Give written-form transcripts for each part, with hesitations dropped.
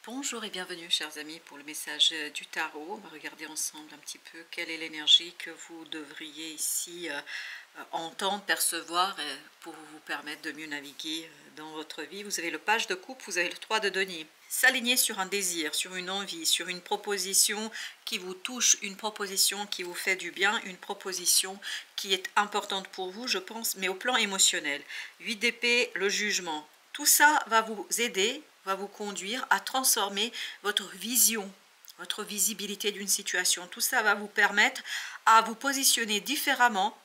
Bonjour et bienvenue chers amis pour le message du tarot. On va regarder ensemble un petit peu quelle est l'énergie que vous devriez ici entendre, percevoir pour vous permettre de mieux naviguer dans votre vie. Vous avez le page de coupe, vous avez le 3 de denier. S'aligner sur un désir, sur une envie, sur une proposition qui vous touche, une proposition qui vous fait du bien, une proposition qui est importante pour vous, je pense, mais au plan émotionnel. 8 d'épée, le jugement. Tout ça va vous aider, va vous conduire à transformer votre vision, votre visibilité d'une situation. Tout ça va vous permettre à vous positionner différemment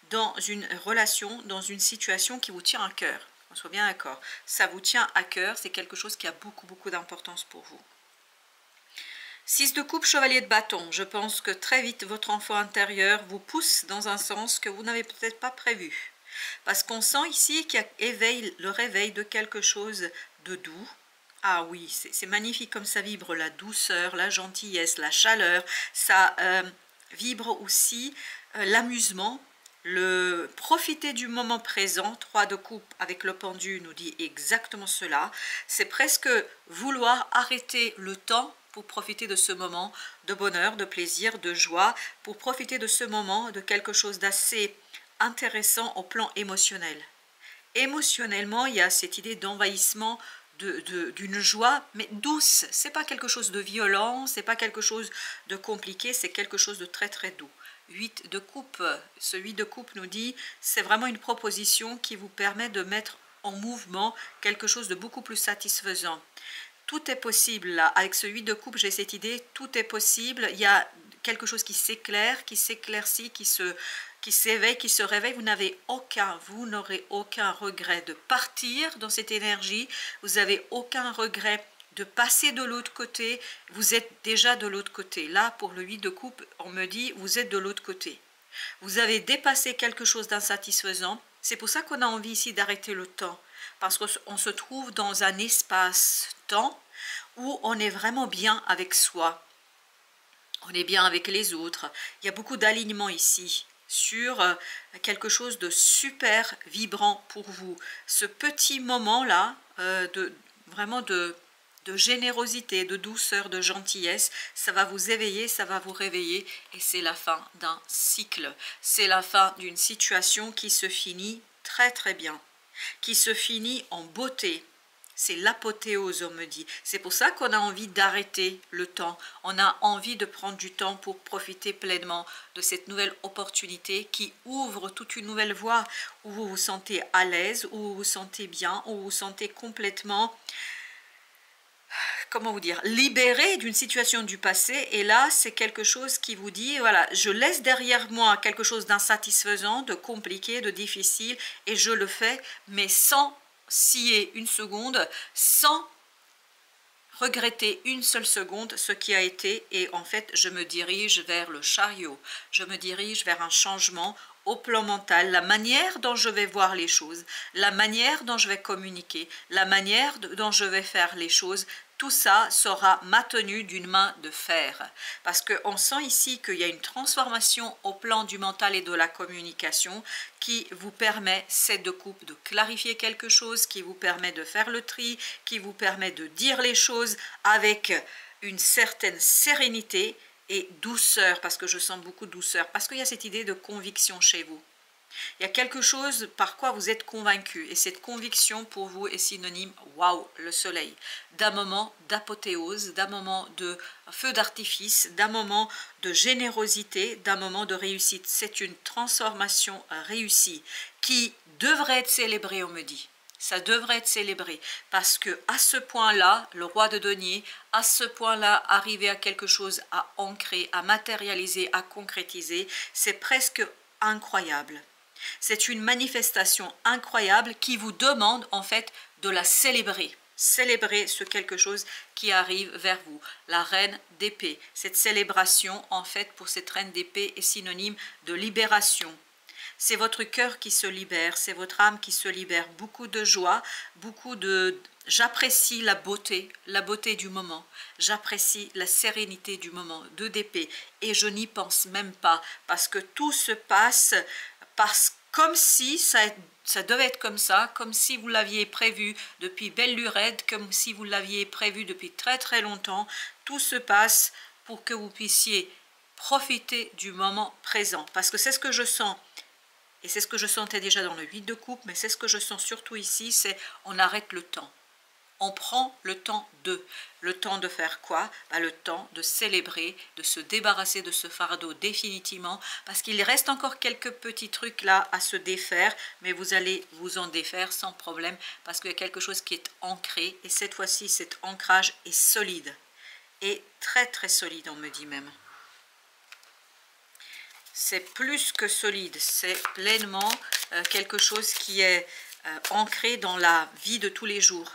dans une relation, dans une situation qui vous tient à cœur. On soit bien d'accord. Ça vous tient à cœur, c'est quelque chose qui a beaucoup d'importance pour vous. 6 de coupe, chevalier de bâton. Je pense que très vite, votre enfant intérieur vous pousse dans un sens que vous n'avez peut-être pas prévu. Parce qu'on sent ici qu'il y a le réveil de quelque chose de doux. Ah oui, c'est magnifique comme ça vibre la douceur, la gentillesse, la chaleur. Ça vibre aussi l'amusement, le profiter du moment présent. 3 de coupe avec le pendu nous dit exactement cela. C'est presque vouloir arrêter le temps pour profiter de ce moment de bonheur, de plaisir, de joie, pour profiter de ce moment, de quelque chose d'assez intéressant au plan émotionnel. Émotionnellement, il y a cette idée d'envahissement d'une joie, mais douce. C'est pas quelque chose de violent, c'est pas quelque chose de compliqué, c'est quelque chose de très doux. 8 de coupe, ce 8 de coupe nous dit, c'est vraiment une proposition qui vous permet de mettre en mouvement quelque chose de beaucoup plus satisfaisant. Tout est possible là, avec ce 8 de coupe, j'ai cette idée, tout est possible, il y a quelque chose qui s'éclaire, qui s'éclaircit, qui s'éveille, qui se réveille. Vous n'aurez aucun regret de partir dans cette énergie, vous n'avez aucun regret de passer de l'autre côté, vous êtes déjà de l'autre côté. Là, pour le 8 de coupe, on me dit, vous êtes de l'autre côté. Vous avez dépassé quelque chose d'insatisfaisant, c'est pour ça qu'on a envie ici d'arrêter le temps, parce qu'on se trouve dans un espace-temps où on est vraiment bien avec soi, on est bien avec les autres. Il y a beaucoup d'alignement ici sur quelque chose de super vibrant pour vous. Ce petit moment-là, vraiment de générosité, de douceur, de gentillesse, ça va vous éveiller, ça va vous réveiller, et c'est la fin d'un cycle. C'est la fin d'une situation qui se finit très bien, qui se finit en beauté. C'est l'apothéose, on me dit. C'est pour ça qu'on a envie d'arrêter le temps. On a envie de prendre du temps pour profiter pleinement de cette nouvelle opportunité qui ouvre toute une nouvelle voie où vous vous sentez à l'aise, où vous vous sentez bien, où vous vous sentez complètement, comment vous dire, libéré d'une situation du passé. Et là, c'est quelque chose qui vous dit, voilà, je laisse derrière moi quelque chose d'insatisfaisant, de compliqué, de difficile, et je le fais, mais sans scier une seconde, sans regretter une seule seconde ce qui a été. Et en fait, je me dirige vers le chariot, je me dirige vers un changement au plan mental, la manière dont je vais voir les choses, la manière dont je vais communiquer, la manière dont je vais faire les choses. Tout ça sera maintenu d'une main de fer, parce qu'on sent ici qu'il y a une transformation au plan du mental et de la communication qui vous permet, cette de coupe, de clarifier quelque chose, qui vous permet de faire le tri, qui vous permet de dire les choses avec une certaine sérénité et douceur, parce que je sens beaucoup de douceur, parce qu'il y a cette idée de conviction chez vous. Il y a quelque chose par quoi vous êtes convaincu, et cette conviction pour vous est synonyme, waouh, le soleil, d'un moment d'apothéose, d'un moment de feu d'artifice, d'un moment de générosité, d'un moment de réussite. C'est une transformation réussie qui devrait être célébrée, on me dit. Ça devrait être célébré, parce que à ce point-là, le roi de denier, à ce point-là, arriver à quelque chose à ancrer, à matérialiser, à concrétiser, c'est presque incroyable. C'est une manifestation incroyable qui vous demande en fait de la célébrer. Célébrer ce quelque chose qui arrive vers vous. La reine d'épée. Cette célébration en fait pour cette reine d'épée est synonyme de libération. C'est votre cœur qui se libère, c'est votre âme qui se libère. Beaucoup de joie, beaucoup de... J'apprécie la beauté du moment. J'apprécie la sérénité du moment. 2 d'épée. Et je n'y pense même pas, parce que tout se passe comme si ça devait être comme ça, comme si vous l'aviez prévu depuis belle lurette, comme si vous l'aviez prévu depuis très très longtemps. Tout se passe pour que vous puissiez profiter du moment présent, parce que c'est ce que je sens, et c'est ce que je sentais déjà dans le 8 de coupe, mais c'est ce que je sens surtout ici, c'est on arrête le temps. On prend le temps de. Le temps de faire quoi? Le temps de célébrer, de se débarrasser de ce fardeau définitivement, parce qu'il reste encore quelques petits trucs là à se défaire, mais vous allez vous en défaire sans problème, parce qu'il y a quelque chose qui est ancré, et cette fois-ci cet ancrage est solide, et très très solide on me dit même. C'est plus que solide, c'est pleinement quelque chose qui est ancré dans la vie de tous les jours.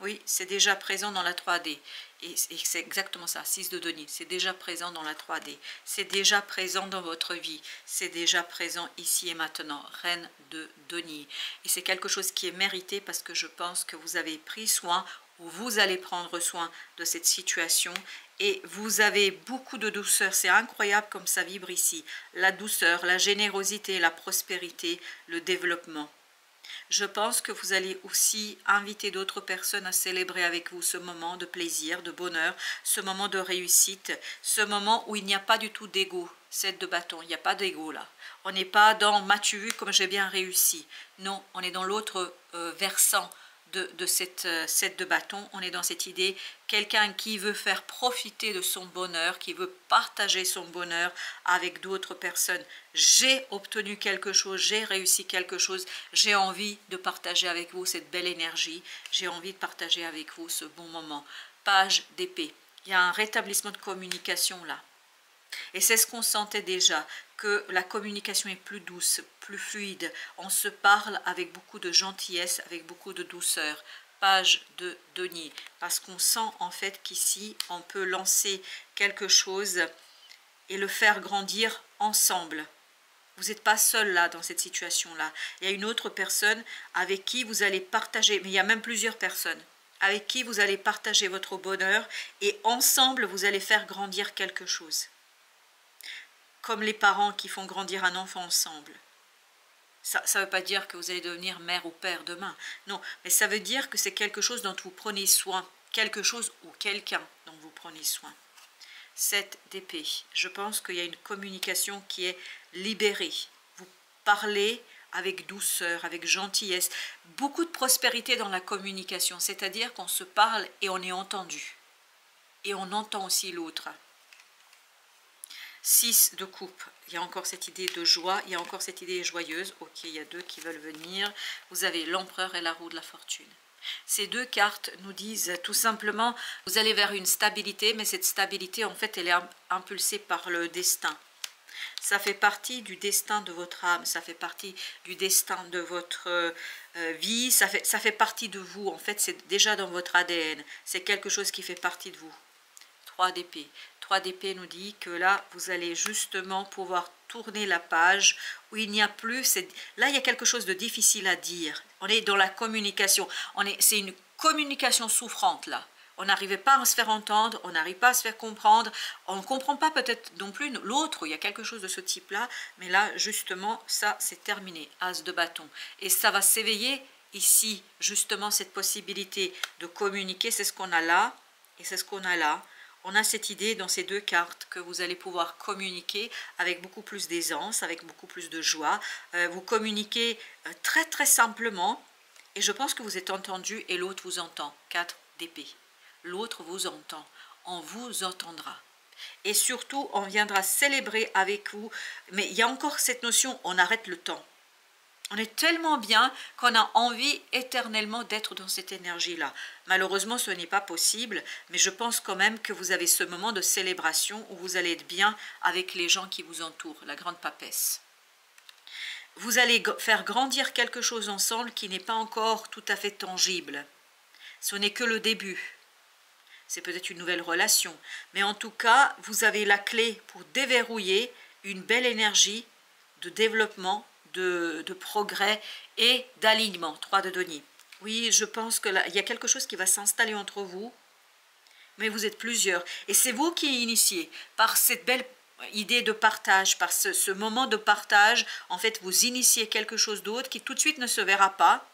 Oui, c'est déjà présent dans la 3D. Et c'est exactement ça, 6 de denier. C'est déjà présent dans la 3D. C'est déjà présent dans votre vie. C'est déjà présent ici et maintenant. Reine de denier. Et c'est quelque chose qui est mérité parce que je pense que vous avez pris soin ou vous allez prendre soin de cette situation. Et vous avez beaucoup de douceur. C'est incroyable comme ça vibre ici. La douceur, la générosité, la prospérité, le développement. Je pense que vous allez aussi inviter d'autres personnes à célébrer avec vous ce moment de plaisir, de bonheur, ce moment de réussite, ce moment où il n'y a pas du tout d'ego. 7 de bâton, il n'y a pas d'ego là. On n'est pas dans « m'as-tu vu comme j'ai bien réussi ?» Non, on est dans l'autre versant de cette 7 de bâton. On est dans cette idée, quelqu'un qui veut faire profiter de son bonheur, qui veut partager son bonheur avec d'autres personnes. J'ai obtenu quelque chose, j'ai réussi quelque chose, j'ai envie de partager avec vous cette belle énergie, j'ai envie de partager avec vous ce bon moment. Page d'épée, il y a un rétablissement de communication là. Et c'est ce qu'on sentait déjà, que la communication est plus douce, plus fluide. On se parle avec beaucoup de gentillesse, avec beaucoup de douceur. Page de denier. Parce qu'on sent en fait qu'ici, on peut lancer quelque chose et le faire grandir ensemble. Vous n'êtes pas seul là, dans cette situation-là. Il y a une autre personne avec qui vous allez partager, mais il y a même plusieurs personnes, avec qui vous allez partager votre bonheur et ensemble, vous allez faire grandir quelque chose. Comme les parents qui font grandir un enfant ensemble. Ça ne veut pas dire que vous allez devenir mère ou père demain. Non, mais ça veut dire que c'est quelque chose dont vous prenez soin. Quelque chose ou quelqu'un dont vous prenez soin. 7 d'épée. Je pense qu'il y a une communication qui est libérée. Vous parlez avec douceur, avec gentillesse. Beaucoup de prospérité dans la communication. C'est-à-dire qu'on se parle et on est entendu. Et on entend aussi l'autre. 6 de coupe, il y a encore cette idée de joie, il y a encore cette idée joyeuse. Ok, il y a 2 qui veulent venir. Vous avez l'empereur et la roue de la fortune. Ces 2 cartes nous disent tout simplement, vous allez vers une stabilité, mais cette stabilité, en fait, elle est impulsée par le destin. Ça fait partie du destin de votre âme, ça fait partie du destin de votre vie, ça fait partie de vous. En fait, c'est déjà dans votre ADN, c'est quelque chose qui fait partie de vous. 3 d'épée. 3 d'épée nous dit que là, vous allez justement pouvoir tourner la page où il n'y a plus... Là, il y a quelque chose de difficile à dire. On est dans la communication. C'est une communication souffrante, là. On n'arrivait pas à se faire entendre, on n'arrive pas à se faire comprendre. On ne comprend pas peut-être non plus l'autre. Il y a quelque chose de ce type-là. Mais là, justement, ça, c'est terminé. As de bâton. Et ça va s'éveiller ici, justement, cette possibilité de communiquer. C'est ce qu'on a là et c'est ce qu'on a là. On a cette idée dans ces 2 cartes que vous allez pouvoir communiquer avec beaucoup plus d'aisance, avec beaucoup plus de joie. Vous communiquez très très simplement et je pense que vous êtes entendu et l'autre vous entend. 4 d'épée. L'autre vous entend, on vous entendra. Et surtout, on viendra célébrer avec vous. Mais il y a encore cette notion, on arrête le temps. On est tellement bien qu'on a envie éternellement d'être dans cette énergie-là. Malheureusement, ce n'est pas possible, mais je pense quand même que vous avez ce moment de célébration où vous allez être bien avec les gens qui vous entourent, la grande papesse. Vous allez faire grandir quelque chose ensemble qui n'est pas encore tout à fait tangible. Ce n'est que le début. C'est peut-être une nouvelle relation, mais en tout cas, vous avez la clé pour déverrouiller une belle énergie de développement, de progrès et d'alignement. 3 de denier. Oui, je pense que là, il y a quelque chose qui va s'installer entre vous, mais vous êtes plusieurs. Et c'est vous qui initiez par cette belle idée de partage, par ce moment de partage, en fait, vous initiez quelque chose d'autre qui tout de suite ne se verra pas,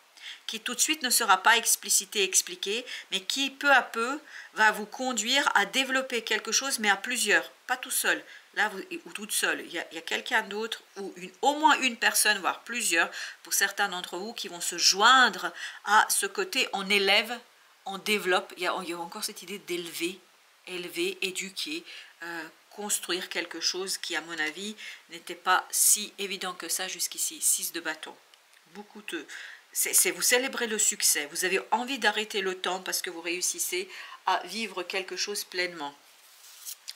qui tout de suite ne sera pas explicité, expliqué, mais qui peu à peu va vous conduire à développer quelque chose, mais à plusieurs, pas tout seul. Là, ou toute seule, il y a quelqu'un d'autre, ou au moins une personne, voire plusieurs, pour certains d'entre vous, qui vont se joindre à ce côté on élève, on développe. Il y a encore cette idée d'élever, élever, éduquer, construire quelque chose qui, à mon avis, n'était pas si évident que ça jusqu'ici. 6 de bâton. Beaucoup de... vous célébrez le succès. Vous avez envie d'arrêter le temps parce que vous réussissez à vivre quelque chose pleinement.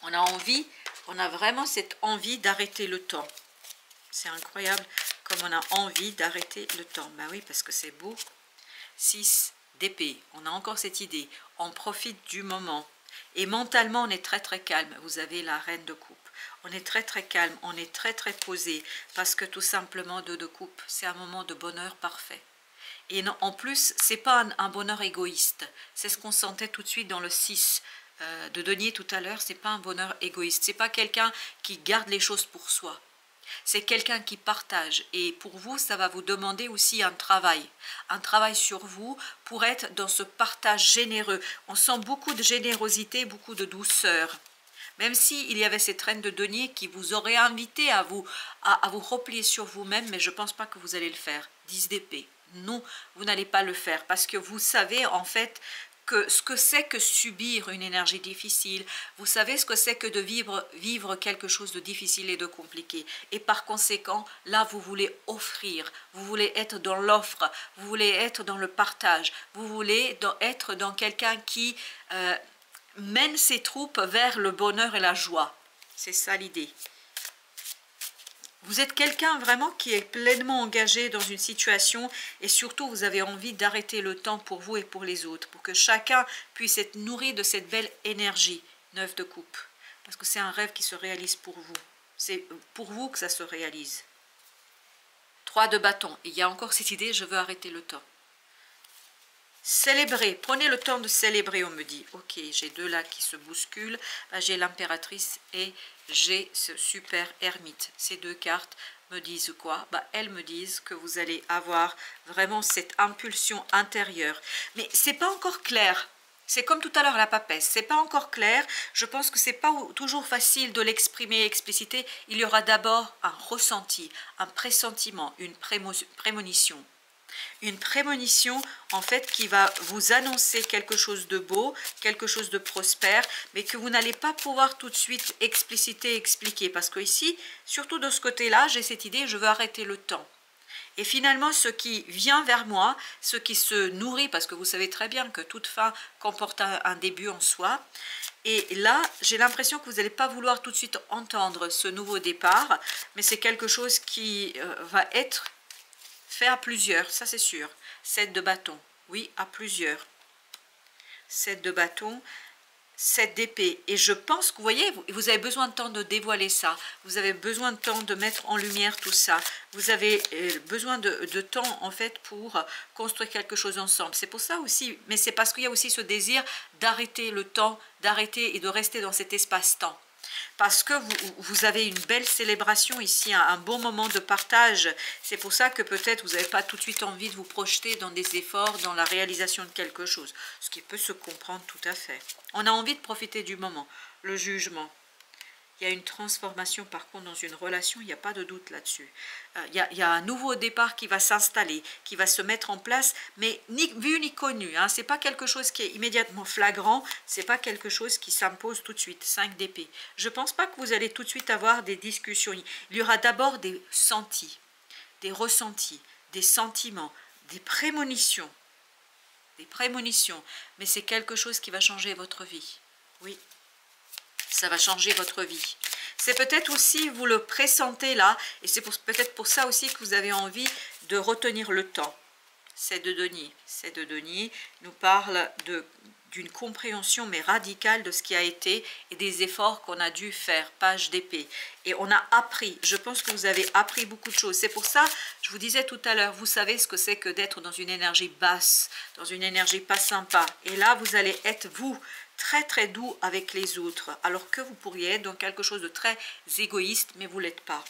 On a envie, on a vraiment cette envie d'arrêter le temps. C'est incroyable comme on a envie d'arrêter le temps. Ben oui, parce que c'est beau. 6 d'épée. On a encore cette idée. On profite du moment. Et mentalement, on est très très calme. Vous avez la reine de coupe. On est très très calme, on est très très posé. Parce que tout simplement, 2 de coupe, c'est un moment de bonheur parfait. Et non, en plus, c'est pas un bonheur égoïste. C'est ce qu'on sentait tout de suite dans le 6 de denier tout à l'heure. C'est pas un bonheur égoïste. C'est pas quelqu'un qui garde les choses pour soi. C'est quelqu'un qui partage. Et pour vous, ça va vous demander aussi un travail sur vous pour être dans ce partage généreux. On sent beaucoup de générosité, beaucoup de douceur. Même s'il y avait cette reine de denier qui vous aurait invité à vous replier sur vous-même, mais je ne pense pas que vous allez le faire. 10 d'épée. Non, vous n'allez pas le faire parce que vous savez en fait que ce que c'est que subir une énergie difficile, vous savez ce que c'est que de vivre quelque chose de difficile et de compliqué. Et par conséquent, là, vous voulez offrir, vous voulez être dans l'offre, vous voulez être dans le partage, vous voulez être dans quelqu'un qui mène ses troupes vers le bonheur et la joie. C'est ça l'idée. Vous êtes quelqu'un vraiment qui est pleinement engagé dans une situation et surtout vous avez envie d'arrêter le temps pour vous et pour les autres, pour que chacun puisse être nourri de cette belle énergie. 9 de coupe, parce que c'est un rêve qui se réalise pour vous. C'est pour vous que ça se réalise. 3 de bâton, il y a encore cette idée, je veux arrêter le temps. Célébrer, prenez le temps de célébrer, on me dit. Ok, j'ai 2 là qui se bousculent. J'ai l'impératrice et j'ai ce super ermite. Ces 2 cartes me disent quoi? Elles me disent que vous allez avoir vraiment cette impulsion intérieure. Mais c'est pas encore clair. C'est comme tout à l'heure la papesse, c'est pas encore clair. Je pense que c'est pas toujours facile de l'exprimer, expliciter. Il y aura d'abord un ressenti, un pressentiment, une prémonition. Une prémonition en fait qui va vous annoncer quelque chose de beau, quelque chose de prospère, mais que vous n'allez pas pouvoir tout de suite expliciter, expliquer. Parce que ici, surtout de ce côté-là, j'ai cette idée, je veux arrêter le temps. Et finalement, ce qui vient vers moi, ce qui se nourrit, parce que vous savez très bien que toute fin comporte un début en soi, et là, j'ai l'impression que vous n'allez pas vouloir tout de suite entendre ce nouveau départ, mais c'est quelque chose qui va être fait à plusieurs, ça c'est sûr. 7 de bâton, oui, à plusieurs. 7 de bâton, 7 d'épée. Et je pense que, vous voyez, vous avez besoin de temps de dévoiler ça. Vous avez besoin de temps de mettre en lumière tout ça. Vous avez besoin de temps, en fait, pour construire quelque chose ensemble. C'est pour ça aussi, mais c'est parce qu'il y a aussi ce désir d'arrêter le temps, d'arrêter et de rester dans cet espace-temps. Parce que vous avez une belle célébration ici, un bon moment de partage. C'est pour ça que peut-être vous n'avez pas tout de suite envie de vous projeter dans des efforts, dans la réalisation de quelque chose. Ce qui peut se comprendre tout à fait. On a envie de profiter du moment. Le jugement. Il y a une transformation par contre dans une relation, il n'y a pas de doute là-dessus. Il y a un nouveau départ qui va s'installer, qui va se mettre en place, mais ni vu ni connu. Hein. Ce n'est pas quelque chose qui est immédiatement flagrant, ce n'est pas quelque chose qui s'impose tout de suite. 5 d'épée. Je ne pense pas que vous allez tout de suite avoir des discussions. Il y aura d'abord des sentis, des ressentis, des sentiments, des prémonitions. Des prémonitions, mais c'est quelque chose qui va changer votre vie. Oui. Ça va changer votre vie. C'est peut-être aussi, vous le pressentez là, et c'est peut-être pour ça aussi que vous avez envie de retenir le temps. 7 de denier. 7 de denier nous parle d'une compréhension mais radicale de ce qui a été et des efforts qu'on a dû faire. Page d'épée. Et on a appris, je pense que vous avez appris beaucoup de choses. C'est pour ça, je vous disais tout à l'heure, vous savez ce que c'est que d'être dans une énergie basse, dans une énergie pas sympa. Et là, vous allez être vous, très très doux avec les autres, alors que vous pourriez être dans quelque chose de très égoïste, mais vous ne l'êtes pas.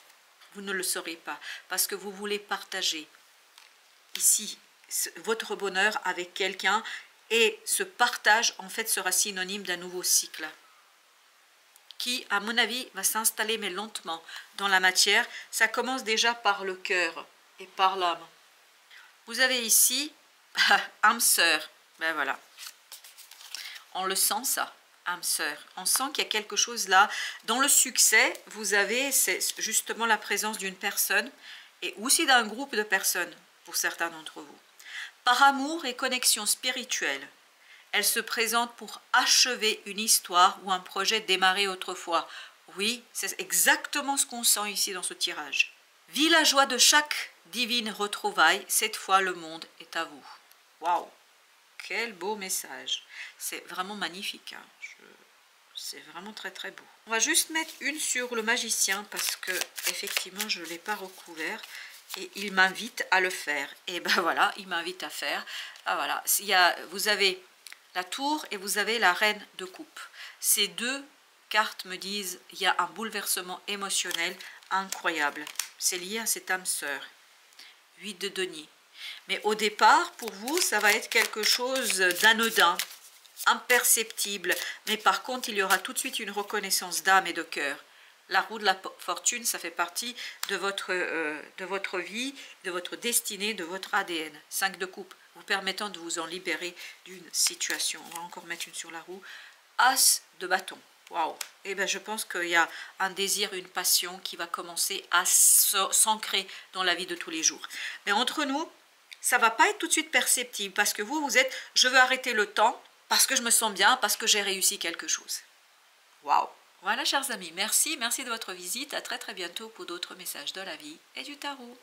Vous ne le serez pas, parce que vous voulez partager ici votre bonheur avec quelqu'un, et ce partage en fait sera synonyme d'un nouveau cycle qui, à mon avis, va s'installer mais lentement dans la matière. Ça commence déjà par le cœur et par l'âme. Vous avez ici âme sœur, ben voilà, on le sent ça, âme sœur, on sent qu'il y a quelque chose là. Dans le succès, vous avez justement la présence d'une personne, et aussi d'un groupe de personnes pour certains d'entre vous. Par amour et connexion spirituelle, elle se présente pour achever une histoire ou un projet démarré autrefois. Oui, c'est exactement ce qu'on sent ici dans ce tirage. Vis la joie de chaque divine retrouvaille, cette fois le monde est à vous. Waouh, quel beau message. C'est vraiment magnifique, hein. C'est vraiment très très beau. On va juste mettre une sur le magicien parce que effectivement je ne l'ai pas recouvert. Et il m'invite à le faire. Et ben voilà, il m'invite à faire. Ah voilà, vous avez la tour et vous avez la reine de coupe. Ces deux cartes me disent il y a un bouleversement émotionnel incroyable. C'est lié à cette âme sœur. 8 de denier. Mais au départ, pour vous, ça va être quelque chose d'anodin, imperceptible. Mais par contre, il y aura tout de suite une reconnaissance d'âme et de cœur. La roue de la fortune, ça fait partie de votre vie, de votre destinée, de votre ADN. 5 de coupe, vous permettant de vous en libérer d'une situation. On va encore mettre une sur la roue. As de bâton. Waouh! Et bien, je pense qu'il y a un désir, une passion qui va commencer à s'ancrer dans la vie de tous les jours. Mais entre nous, ça ne va pas être tout de suite perceptible parce que vous êtes, je veux arrêter le temps parce que je me sens bien, parce que j'ai réussi quelque chose. Waouh! Voilà, chers amis, merci de votre visite. À très très bientôt pour d'autres messages de la vie et du tarot.